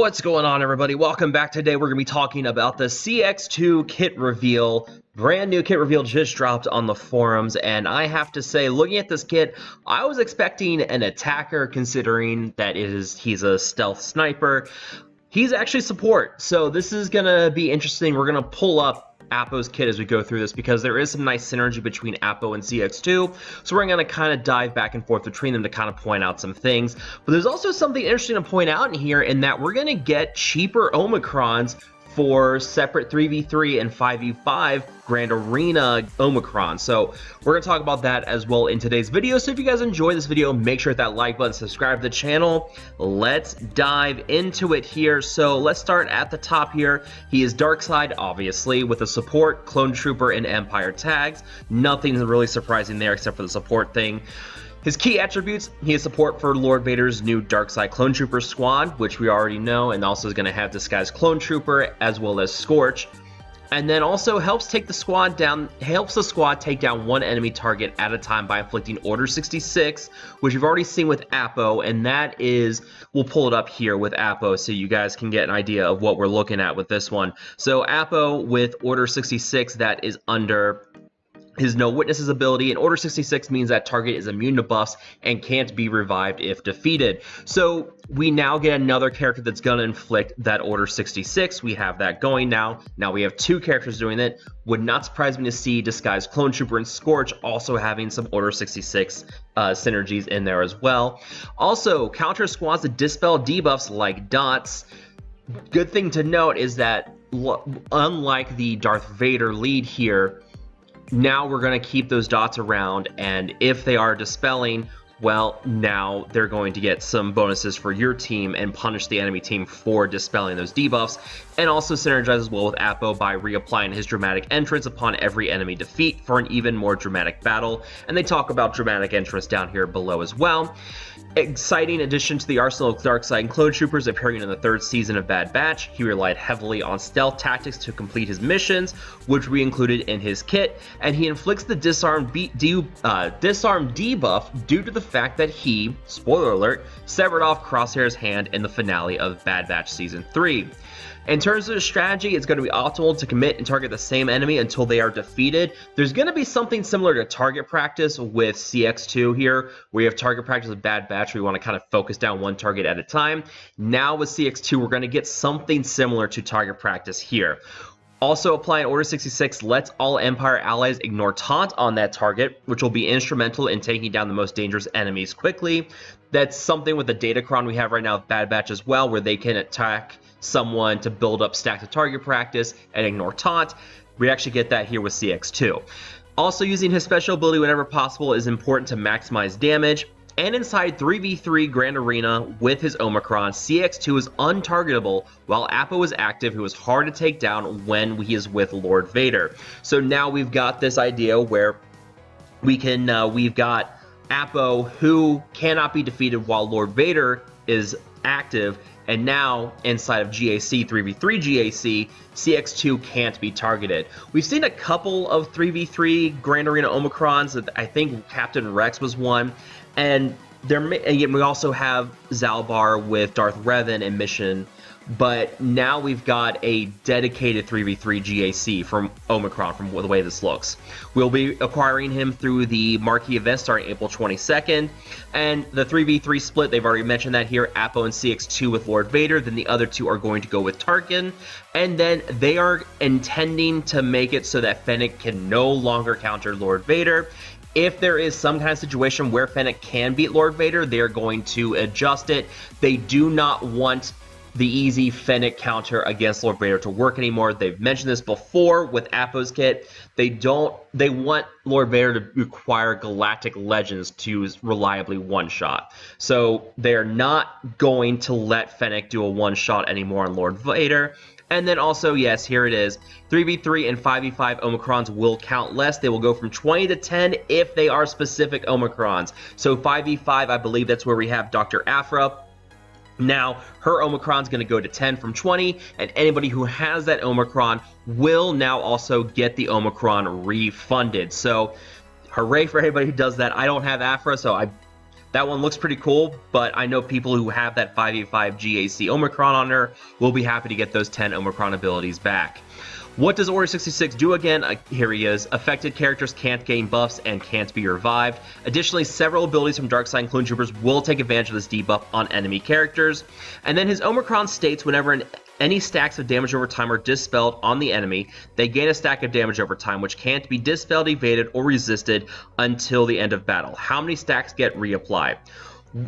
What's going on, everybody? Welcome back. Today we're going to be talking about the CX2 kit reveal. Brand new kit reveal just dropped on the forums, and I have to say, looking at this kit, I was expecting an attacker, considering that he's a stealth sniper. He's actually support, so this is going to be interesting. We're going to pull up Appo's kit as we go through this, because there is some nice synergy between Appo and CX2, so we're going to kind of dive back and forth between them to kind of point out some things. But there's also something interesting to point out in here, in that we're going to get cheaper Omicrons for separate 3v3 and 5v5 Grand Arena Omicron. So we're going to talk about that as well in today's video. So if you guys enjoy this video, make sure to hit that like button, subscribe to the channel. Let's dive into it here. So let's start at the top here. He is Dark Side, obviously, with a support, Clone Trooper, and Empire tags. Nothing really surprising there except for the support thing. His key attributes: he has support for Lord Vader's new Dark Side Clone Trooper squad, which we already know, and also is going to have Disguised Clone Trooper as well as Scorch. And then also helps the squad take down one enemy target at a time by inflicting Order 66, which we've already seen with Appo, and that is, we'll pull it up here with Appo so you guys can get an idea of what we're looking at with this one. So Appo with Order 66, that is under his No Witnesses ability, and Order 66 means that target is immune to buffs and can't be revived if defeated. So we now get another character that's going to inflict that Order 66. We have that going now. Now we have two characters doing it. Would not surprise me to see Disguised Clone Trooper and Scorch also having some Order 66 synergies in there as well. Also, counter squads that dispel debuffs like dots. Good thing to note is that, unlike the Darth Vader lead here, now we're going to keep those dots around, and if they are dispelling, well, now they're going to get some bonuses for your team and punish the enemy team for dispelling those debuffs, and also synergizes well with Appo by reapplying his dramatic entrance upon every enemy defeat for an even more dramatic battle. And they talk about dramatic entrance down here below as well. Exciting addition to the arsenal of Dark Side and Clone Troopers appearing in the third season of Bad Batch. He relied heavily on stealth tactics to complete his missions, which we included in his kit, and he inflicts the disarm debuff due to the fact that he, spoiler alert, severed off Crosshair's hand in the finale of Bad Batch Season 3. In terms of the strategy, it's going to be optimal to commit and target the same enemy until they are defeated. There's going to be something similar to target practice with CX2 here, where you have target practice with Bad Batch, where you want to kind of focus down one target at a time. Now with CX2, we're going to get something similar to target practice here. Also, applying Order 66 lets all Empire allies ignore taunt on that target, which will be instrumental in taking down the most dangerous enemies quickly. That's something with the Datacron we have right now with Bad Batch as well, where they can attack someone to build up stacks of target practice and ignore taunt. We actually get that here with CX2. Also, using his special ability whenever possible is important to maximize damage. And inside 3v3 Grand Arena with his Omicron, CX2 is untargetable while Appo is active, who is hard to take down when he is with Lord Vader. So now we've got this idea where we can, we've got Appo, who cannot be defeated while Lord Vader is active, and now inside of GAC, 3v3 GAC, CX2 can't be targeted. We've seen a couple of 3v3 Grand Arena Omicrons. I think Captain Rex was one. And we also have Zalbar with Darth Revan and Mission. But now we've got a dedicated 3v3 GAC from Omicron, from the way this looks. We'll be acquiring him through the marquee event starting April 22nd. And the 3v3 split, they've already mentioned that here, Appo and CX2 with Lord Vader. Then the other two are going to go with Tarkin. And then they are intending to make it so that Fennec can no longer counter Lord Vader. If there is some kind of situation where Fennec can beat Lord Vader, they're going to adjust it. They do not want the easy Fennec counter against Lord Vader to work anymore. They've mentioned this before with Appo's kit. They want Lord Vader to require Galactic Legends to reliably one-shot. So they're not going to let Fennec do a one-shot anymore on Lord Vader. And then also, yes, here it is. 3v3 and 5v5 Omicrons will count less. They will go from 20 to 10 if they are specific Omicrons. So 5v5, I believe that's where we have Dr. Aphra. Now, her Omicron's going to go to 10 from 20, and anybody who has that Omicron will now also get the Omicron refunded. So, hooray for everybody who does that. I don't have Aphra, so That one looks pretty cool, but I know people who have that 585 GAC Omicron on her will be happy to get those 10 Omicron abilities back. What does Order 66 do again? Here he is. Affected characters can't gain buffs and can't be revived. Additionally, several abilities from Darkside Clone Troopers will take advantage of this debuff on enemy characters. And then his Omicron states whenever any stacks of damage over time are dispelled on the enemy, they gain a stack of damage over time, which can't be dispelled, evaded, or resisted until the end of battle. How many stacks get reapplied?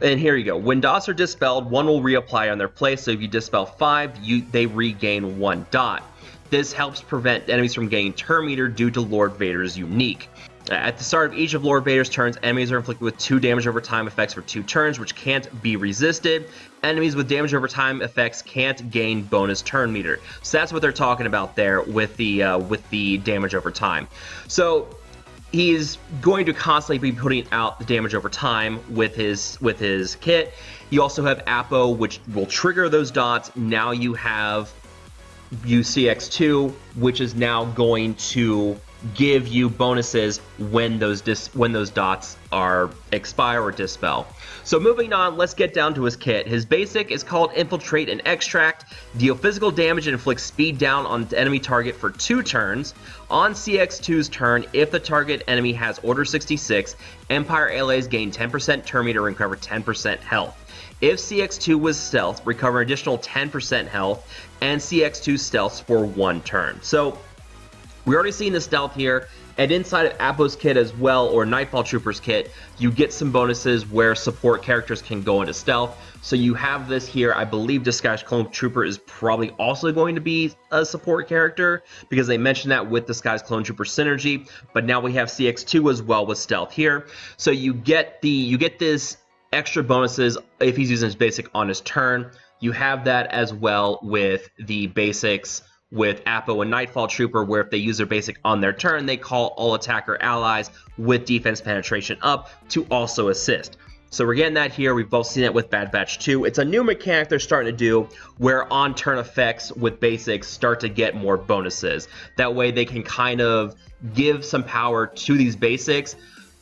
And here you go. When dots are dispelled, one will reapply on their place. So if you dispel 5, they regain 1 dot. This helps prevent enemies from gaining turn meter due to Lord Vader's unique. At the start of each of Lord Vader's turns, enemies are inflicted with 2 damage over time effects for 2 turns, which can't be resisted. Enemies with damage over time effects can't gain bonus turn meter. So that's what they're talking about there with the damage over time. So he's going to constantly be putting out the damage over time with his kit. You also have Apo, which will trigger those dots. Now you have CX2, which is now going to give you bonuses when those dots are expire or dispel. So moving on, let's get down to his kit. His basic is called Infiltrate and Extract. Deal physical damage and inflict speed down on the enemy target for 2 turns. On CX2's turn, if the target enemy has Order 66, Empire allies gain 10% turn meter and recover 10% health. If CX2 was stealth, recover an additional 10% health, and CX2 stealths for 1 turn. So we already seen the stealth here, and inside of Apo's kit as well, or Nightfall Trooper's kit, you get some bonuses where support characters can go into stealth. So you have this here. I believe Disguised Clone Trooper is probably also going to be a support character, because they mentioned that with Disguised Clone Trooper synergy, but now we have CX2 as well with stealth here. So you get this extra bonuses if he's using his basic on his turn. You have that as well with the basics with Apo and Nightfall Trooper, where if they use their basic on their turn, they call all attacker allies with defense penetration up to also assist. So we're getting that here. We've both seen it with Bad Batch 2. It's a new mechanic they're starting to do where on-turn effects with basics start to get more bonuses. That way they can kind of give some power to these basics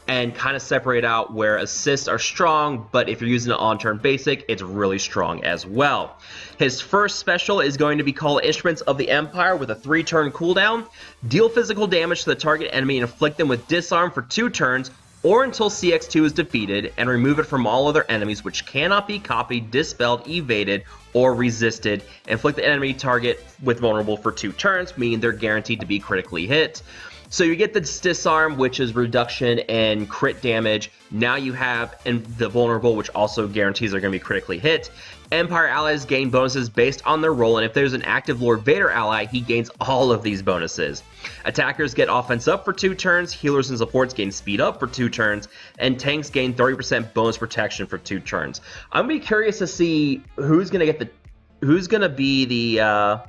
and kind of separate out where assists are strong, but if you're using an on-turn basic, it's really strong as well. His first special is going to be called Instruments of the Empire with a 3-turn cooldown. Deal physical damage to the target enemy and inflict them with disarm for 2 turns or until CX2 is defeated, and remove it from all other enemies which cannot be copied, dispelled, evaded, or resisted. Inflict the enemy target with vulnerable for 2 turns, meaning they're guaranteed to be critically hit. So you get this disarm, which is reduction in crit damage. Now you have the vulnerable, which also guarantees they're going to be critically hit. Empire allies gain bonuses based on their role, and if there's an active Lord Vader ally, he gains all of these bonuses. Attackers get offense up for 2 turns, healers and supports gain speed up for 2 turns, and tanks gain 30% bonus protection for 2 turns. I'm going to be curious to see who's going to be the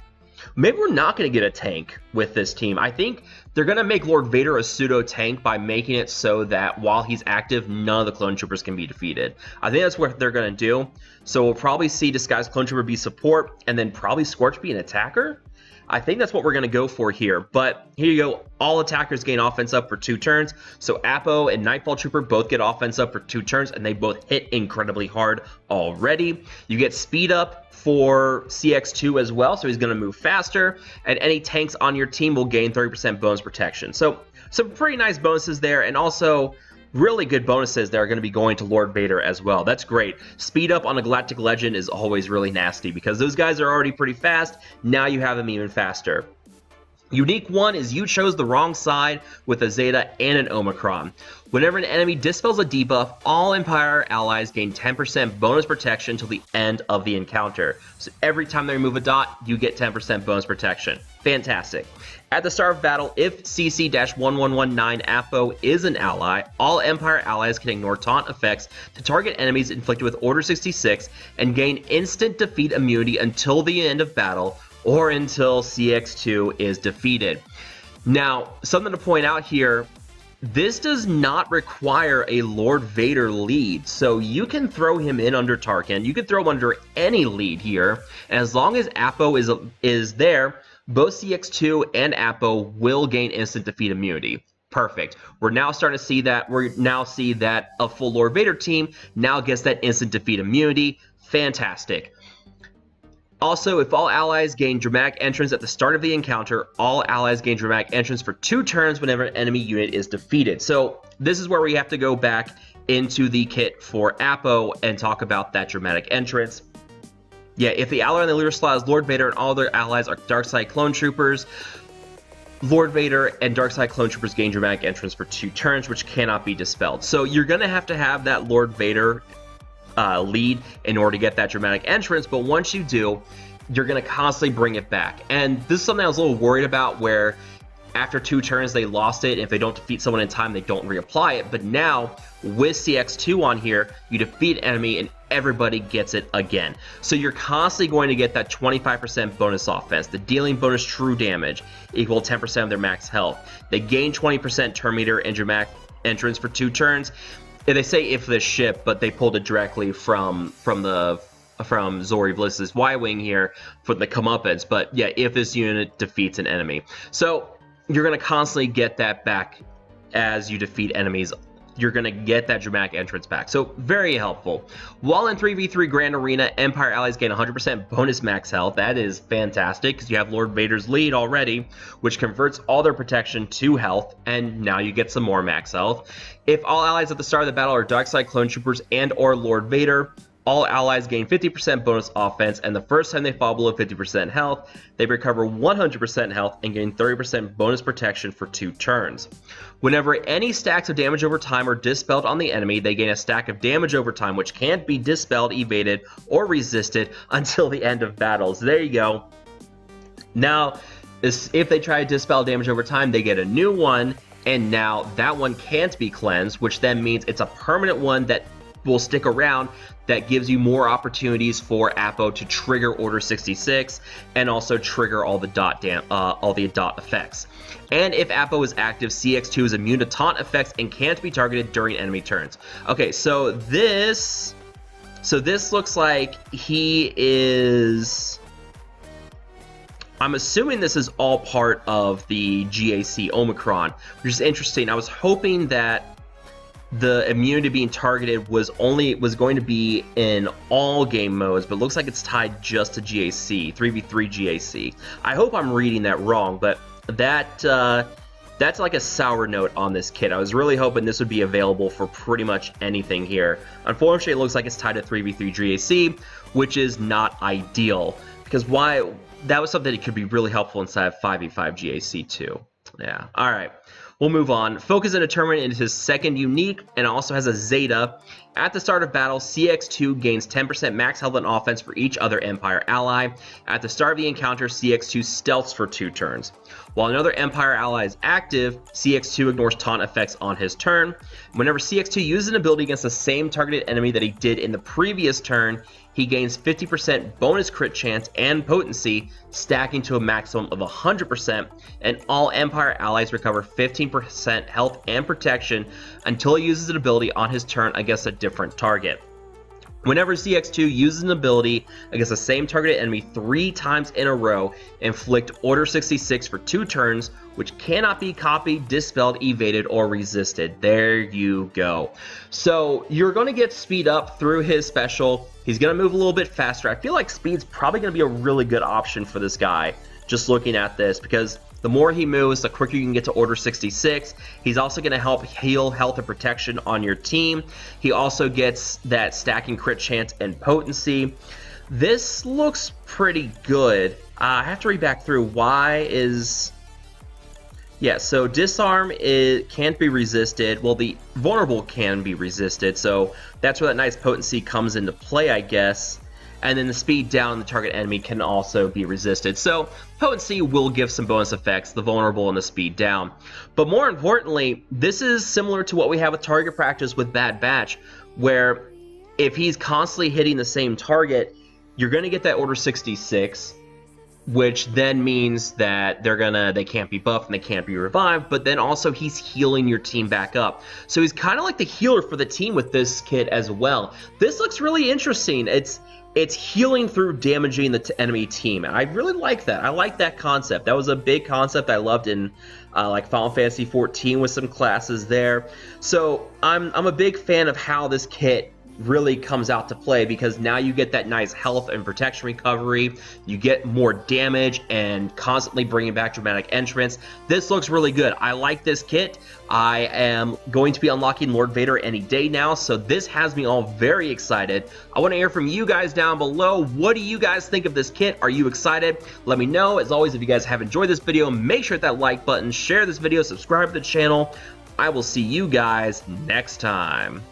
maybe we're not going to get a tank with this team. I think they're going to make Lord Vader a pseudo tank by making it so that while he's active, none of the clone troopers can be defeated. I think that's what they're going to do. So we'll probably see Disguised Clone Trooper be support, and then probably Scorch be an attacker. I think that's what we're going to go for here. But here you go. All attackers gain offense up for 2 turns. So Apo and Nightfall Trooper both get offense up for 2 turns, and they both hit incredibly hard already. You get speed up for CX2 as well, so he's going to move faster, and any tanks on your team will gain 30% bonus protection. So some pretty nice bonuses there, and also really good bonuses that are going to be going to Lord Vader as well. That's great. Speed up on a Galactic Legend is always really nasty because those guys are already pretty fast. Now you have them even faster. Unique one is you chose the wrong side with a Zeta and an Omicron. Whenever an enemy dispels a debuff, all Empire allies gain 10% bonus protection until the end of the encounter. So every time they remove a dot, you get 10% bonus protection. Fantastic. At the start of battle, if CC-1119 Apo is an ally, all Empire allies can ignore taunt effects to target enemies inflicted with Order 66 and gain instant defeat immunity until the end of battle, or until CX2 is defeated. Now, something to point out here, this does not require a Lord Vader lead, so you can throw him in under Tarkin, you can throw him under any lead here, and as long as Apo is there, both CX2 and Apo will gain instant defeat immunity. Perfect. We're now starting to see that. We're now see that a full Lord Vader team now gets that instant defeat immunity. Fantastic. Also, if all allies gain dramatic entrance at the start of the encounter, all allies gain dramatic entrance for 2 turns whenever an enemy unit is defeated. So this is where we have to go back into the kit for Apo and talk about that dramatic entrance. Yeah, if the ally on the leader slot is Lord Vader and all other allies are Darkside Clone Troopers, Lord Vader and Darkside Clone Troopers gain dramatic entrance for 2 turns, which cannot be dispelled. So you're going to have that Lord Vader lead in order to get that dramatic entrance, but once you do, you're going to constantly bring it back. And this is something I was a little worried about, where after 2 turns they lost it, and if they don't defeat someone in time, they don't reapply it. But now, with CX2 on here, you defeat an enemy and everybody gets it again. So you're constantly going to get that 25% bonus offense, the dealing bonus true damage, equal 10% of their max health. They gain 20% turn meter and dramatic entrance for 2 turns. They say if this ship, but they pulled it directly from Zori Bliss's Y-Wing here for the comeuppance. But yeah, if this unit defeats an enemy. So you're going to constantly get that back as you defeat enemies. You're going to get that dramatic entrance back. So very helpful. While in 3v3 Grand Arena, Empire allies gain 100% bonus max health. That is fantastic because you have Lord Vader's lead already, which converts all their protection to health, and now you get some more max health. If all allies at the start of the battle are Darkside Clone Troopers and or Lord Vader, all allies gain 50% bonus offense, and the first time they fall below 50% health, they recover 100% health and gain 30% bonus protection for 2 turns. Whenever any stacks of damage over time are dispelled on the enemy, they gain a stack of damage over time, which can't be dispelled, evaded, or resisted until the end of battles. There you go. Now, if they try to dispel damage over time, they get a new one, and now that one can't be cleansed, which then means it's a permanent one that will stick around, that gives you more opportunities for Apo to trigger Order 66 and also trigger all the dot effects. And if Apo is active, CX2 is immune to taunt effects and can't be targeted during enemy turns. Okay, so this looks like he is... I'm assuming this is all part of the GAC Omicron, which is interesting. I was hoping that the immunity being targeted was going to be in all game modes, but looks like it's tied just to GAC, 3v3 GAC. I hope I'm reading that wrong, but that's like a sour note on this kit. I was really hoping this would be available for pretty much anything here. Unfortunately, it looks like it's tied to 3v3 GAC, which is not ideal, because that was something that could be really helpful inside of 5v5 GAC too. Yeah, alright. We'll move on. Focus and Determinant is his second unique and also has a Zeta. At the start of battle, CX2 gains 10% max health and offense for each other Empire ally. At the start of the encounter, CX2 stealths for 2 turns. While another Empire ally is active, CX2 ignores taunt effects on his turn. Whenever CX2 uses an ability against the same targeted enemy that he did in the previous turn, he gains 50% bonus crit chance and potency, stacking to a maximum of 100%, and all Empire allies recover 15% health and protection until he uses an ability on his turn against a different target. Whenever CX2 uses an ability against the same targeted enemy 3 times in a row, inflict Order 66 for 2 turns, which cannot be copied, dispelled, evaded, or resisted. There you go. So you're going to get speed up through his special. He's going to move a little bit faster. I feel like speed's probably going to be a really good option for this guy, just looking at this, because the more he moves, the quicker you can get to Order 66. He's also going to help heal health and protection on your team. He also gets that stacking crit chance and potency. This looks pretty good. I have to read back through. Why is... Yeah, so disarm can't be resisted. Well, the vulnerable can be resisted, so that's where that nice potency comes into play, I guess. And then the speed down, the target enemy can also be resisted. So potency will give some bonus effects, the vulnerable and the speed down. But more importantly, this is similar to what we have with target practice with Bad Batch, where if he's constantly hitting the same target, you're going to get that Order 66, which then means that they can't be buffed and they can't be revived, but then also he's healing your team back up. So he's kind of like the healer for the team with this kit as well. This looks really interesting. it's healing through damaging the enemy team. I really like that. I like that concept. That was a big concept I loved in like Final Fantasy XIV with some classes there. So I'm a big fan of how this kit really comes out to play, because now you get that nice health and protection recovery, you get more damage and constantly bringing back dramatic entrance. This looks really good. I like this kit. I am going to be unlocking Lord Vader any day now, so this has me all very excited. I want to hear from you guys down below. What do you guys think of this kit? Are you excited? Let me know. As always, if you guys have enjoyed this video, make sure to hit that like button, share this video, subscribe to the channel. I will see you guys next time.